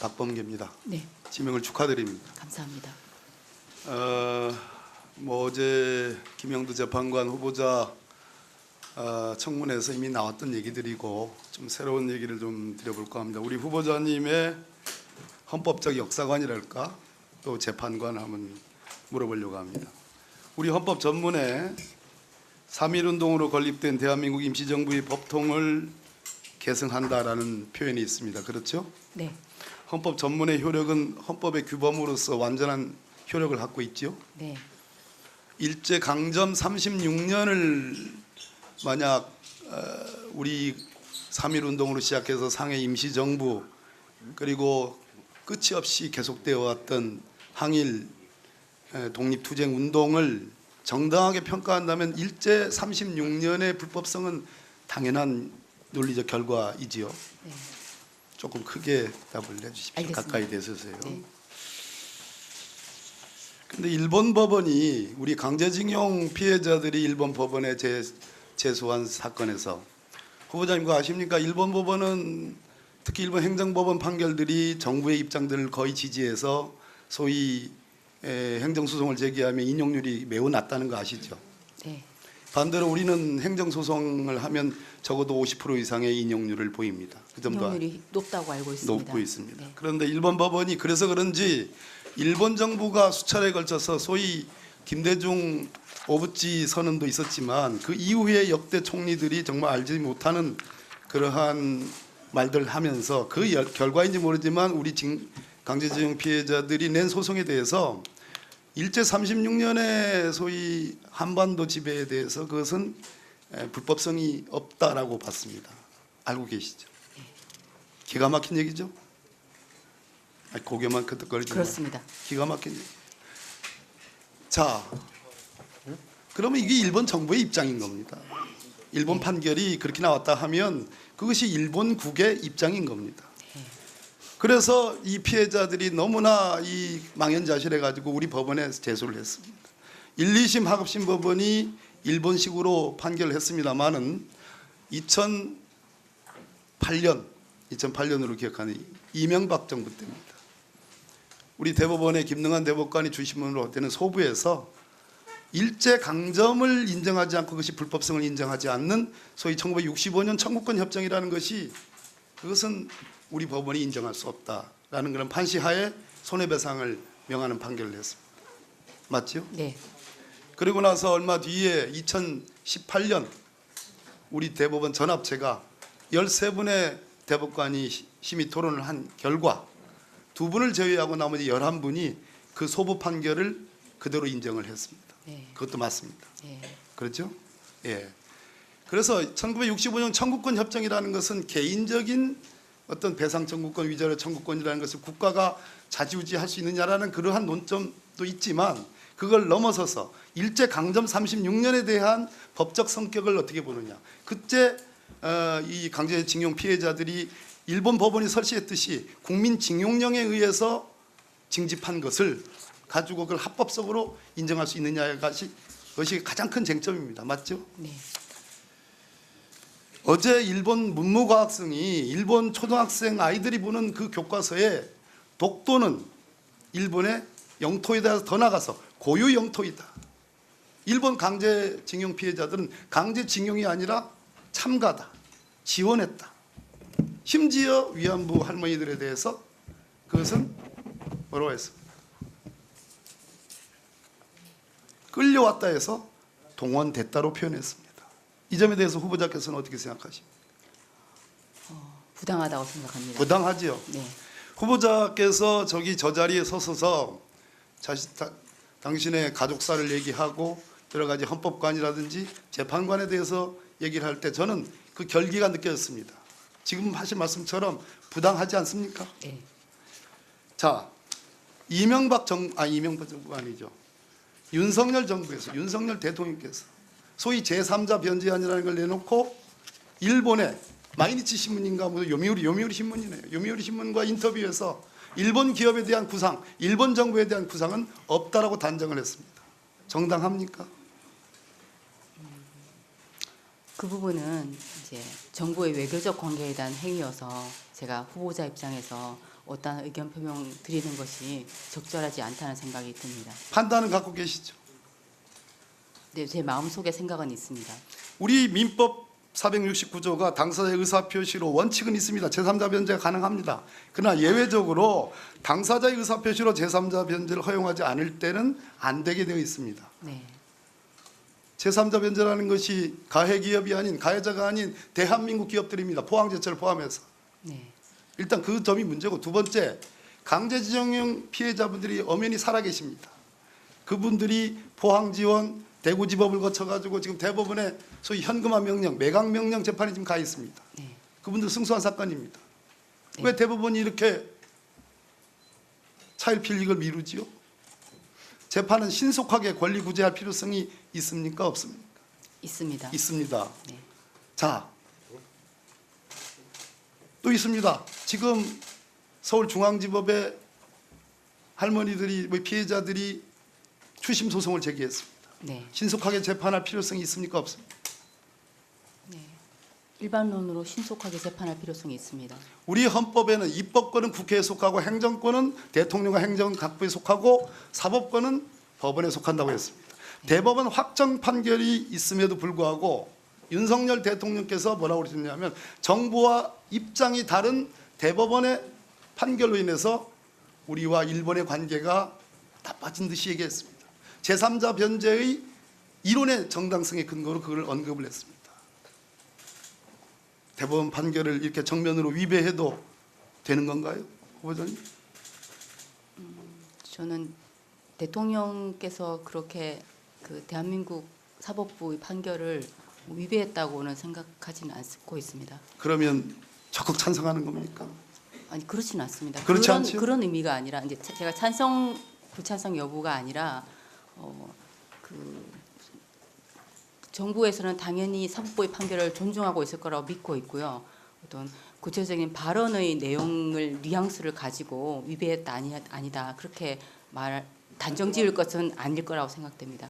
박범계입니다. 네, 지명을 축하드립니다. 감사합니다. 어제 김영두 재판관 후보자 청문회에서 이미 나왔던 얘기들이고 좀 새로운 얘기를 좀 드려볼까 합니다. 우리 후보자님의 헌법적 역사관이랄까 또 재판관 한번 물어보려고 합니다. 우리 헌법 전문에 3.1운동으로 건립된 대한민국 임시정부의 법통을 계승한다라는 표현이 있습니다. 그렇죠? 네, 헌법 전문의 효력은 헌법의 규범으로서 완전한 효력을 갖고 있지요. 네, 일제 강점 36년을 만약 우리 3.1운동으로 시작해서 상해 임시정부 그리고 끝이 없이 계속되어 왔던 항일 독립투쟁 운동을 정당하게 평가한다면 일제 36년의 불법성은 당연한 논리적 결과이지요. 네. 조금 크게 답을 해주십시오. 알겠습니다. 가까이 대서세요. 네. 근데 일본 법원이 우리 강제징용 피해자들이 일본 법원에 제소한 사건에서 후보자님 그거 아십니까? 일본 법원은 특히 일본 행정법원 판결들이 정부의 입장들을 거의 지지해서 소위 행정소송을 제기하면 인용률이 매우 낮다는 거 아시죠? 네. 반대로 우리는 행정소송을 하면 적어도 50% 이상의 인용률을 보입니다. 그 점도 인용률이 높다고 알고 있습니다. 높고 있습니다. 네. 그런데 일본 법원이 그래서 그런지 일본 정부가 수차례에 걸쳐서 소위 김대중 오부치 선언도 있었지만 그 이후에 역대 총리들이 정말 알지 못하는 그러한 말들 하면서 그 결과인지 모르지만 우리 강제징용 피해자들이 낸 소송에 대해서 일제 36년의 소위 한반도 지배에 대해서 그것은 불법성이 없다라고 봤습니다. 알고 계시죠? 기가 막힌 얘기죠? 고개만 끄덕거리지 그렇습니다. 기가 막힌 얘기. 자, 그러면 이게 일본 정부의 입장인 겁니다. 일본 판결이 그렇게 나왔다 하면 그것이 일본국의 입장인 겁니다. 그래서 이 피해자들이 너무나 이 망연자실해 가지고 우리 법원에 제소를 했습니다. 1, 2심 하급심 법원이 일본식으로 판결을 했습니다만은 2008년으로 기억하는 이명박 정부 때입니다. 우리 대법원의 김능한 대법관이 주심으로 되는 소부에서 일제 강점을 인정하지 않고 그것이 불법성을 인정하지 않는 소위 1965년 청구권 협정이라는 것이 그것은 우리 법원이 인정할 수 없다라는 그런 판시하에 손해배상을 명하는 판결을 했습니다. 맞죠? 네. 그리고 나서 얼마 뒤에 2018년 우리 대법원 전합체가 13분의 대법관이 심의 토론을 한 결과 2분을 제외하고 나머지 11분이 그 소부 판결을 그대로 인정을 했습니다. 네. 그것도 맞습니다. 네. 그렇죠? 예. 그래서 1965년 청구권 협정이라는 것은 개인적인 어떤 배상 청구권, 위자료 청구권이라는 것을 국가가 좌지우지할 수 있느냐라는 그러한 논점도 있지만 그걸 넘어서서 일제 강점 36년에 대한 법적 성격을 어떻게 보느냐. 그때 이 강제징용 피해자들이 일본 법원이 설치했듯이 국민징용령에 의해서 징집한 것을 가지고 그걸 합법적으로 인정할 수 있느냐가 그것이 가장 큰 쟁점입니다. 맞죠? 네. 어제 일본 문무과학성이 일본 초등학생 아이들이 보는 그 교과서에 독도는 일본의 영토에 대해서 더 나가서 고유 영토이다. 일본 강제징용 피해자들은 강제징용이 아니라 참가다. 지원했다. 심지어 위안부 할머니들에 대해서 그것은 뭐라고 했습니까? 끌려왔다 해서 동원됐다로 표현했습니다. 이 점에 대해서 후보자께서는 어떻게 생각하십니까? 부당하다고 생각합니다. 부당하지요. 네. 후보자께서 저 자리에 서서서 당신의 가족사를 얘기하고 여러 가지 헌법관이라든지 재판관에 대해서 얘기를 할 때 저는 그 결기가 느껴졌습니다. 지금 하신 말씀처럼 부당하지 않습니까? 네. 자, 이명박 정부가 아니죠. 윤석열 정부에서 윤석열 대통령께서 소위 제3자 변제안이라는 걸 내놓고 일본의 마이니치 신문인가 뭐 요미우리 신문이네요. 요미우리 신문과 인터뷰에서 일본 기업에 대한 구상, 일본 정부에 대한 구상은 없다라고 단정을 했습니다. 정당합니까? 그 부분은 이제 정부의 외교적 관계에 대한 행위여서 제가 후보자 입장에서 어떤 의견 표명 드리는 것이 적절하지 않다는 생각이 듭니다. 판단은 갖고 계시죠. 네, 제 마음속에 생각은 있습니다. 우리 민법 469조가 당사자의 의사표시로 원칙은 있습니다. 제3자 변제가 가능합니다. 그러나 예외적으로 당사자의 의사표시로 제3자 변제를 허용하지 않을 때는 안 되게 되어 있습니다. 네, 제3자 변제라는 것이 가해기업이 아닌 가해자가 아닌 대한민국 기업들입니다. 포항제철 포함해서. 네, 일단 그 점이 문제고, 두 번째, 강제징용 피해자분들이 엄연히 살아계십니다. 그분들이 포항지원, 대구지법을 거쳐가지고 지금 대법원에 소위 현금화 명령, 매각 명령 재판이 지금 가 있습니다. 네. 그분들 승소한 사건입니다. 네. 왜 대법원이 이렇게 차일피일 이걸 미루지요? 재판은 신속하게 권리 구제할 필요성이 있습니까? 없습니까? 있습니다. 있습니다. 네. 자, 또 있습니다. 지금 서울중앙지법에 할머니들이, 피해자들이 추심 소송을 제기했습니다. 네. 신속하게 재판할 필요성이 있습니까? 없습니까? 네. 일반론으로 신속하게 재판할 필요성이 있습니다. 우리 헌법에는 입법권은 국회에 속하고 행정권은 대통령과 행정각부에 속하고 사법권은 법원에 속한다고 했습니다. 대법원 확정 판결이 있음에도 불구하고 윤석열 대통령께서 뭐라고 그러셨냐면 정부와 입장이 다른 대법원의 판결로 인해서 우리와 일본의 관계가 나빠진 듯이 얘기했습니다. 제3자 변제의 이론의 정당성의 근거로 그걸 언급을 했습니다. 대법원 판결을 이렇게 정면으로 위배해도 되는 건가요, 후보자님? 저는 대통령께서 그렇게 그 대한민국 사법부의 판결을 위배했다고는 생각하지는 않고 있습니다. 그러면 적극 찬성하는 겁니까? 아니 그렇지는 않습니다. 그렇지 않죠? 그런 의미가 아니라 이제 제가 찬성 불찬성 여부가 아니라 그 정부에서는 당연히 사법부의 판결을 존중하고 있을 거라고 믿고 있고요. 어떤 구체적인 발언의 내용을 뉘앙스를 가지고 위배했다 아니다 그렇게 단정 지을 것은 아닐 거라고 생각됩니다.